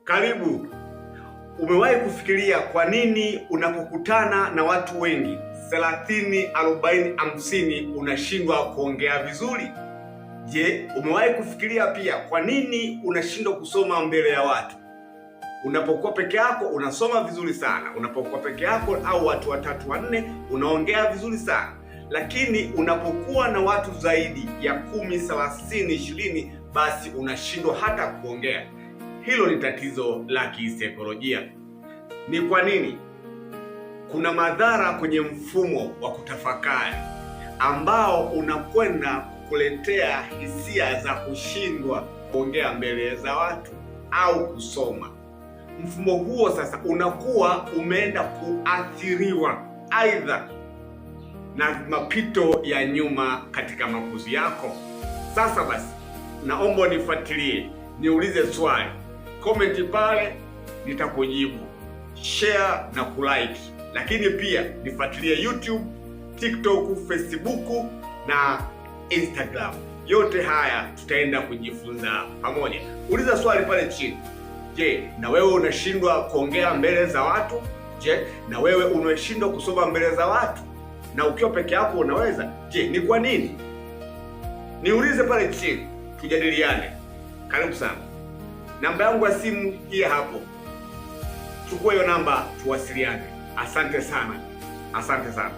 Karibu. Umewahi kufikiria kwa nini unapokutana na watu wengi 30, 40, 50 unashindwa kuongea vizuri? Je, umewahi kufikiria pia kwa nini unashindwa kusoma mbele ya watu? Unapokuwa peke yako unasoma vizuri sana, unapokuwa peke yako au watu watatu wanne unaongea vizuri sana, lakini unapokuwa na watu zaidi ya 10, 30, 20 basi unashindwa hata kuongea. Hilo ni tatizo la kisaikolojia. Ni kwa nini? Kuna madhara kwenye mfumo wa kutafakari ambao unakwenda kukuletea hisia za kushindwa kuongea mbele za watu au kusoma. Mfumo huo sasa unakuwa umeenda kuathiriwa aidha na mapito ya nyuma katika makuzi yako. Sasa basi, naomba unifuatilie, niulize swali, comment pale nitakujibu, share na kulike, lakini pia nifuatilie YouTube, TikTok, Facebook na Instagram. Yote haya tutaenda kujifunza pamoja. Uliza swali pale chini. Je, na wewe unashindwa kuongea mbele za watu? Je, na wewe unashindwa kusoma mbele za watu? Na ukiwa peke yako unaweza? Je, ni kwa nini? Niulize pale chini, tujadiliane. Karibu sana. Namba yangu ya simu hii hapo. Chukua hiyo namba tuwasiliane. Asante sana. Asante sana.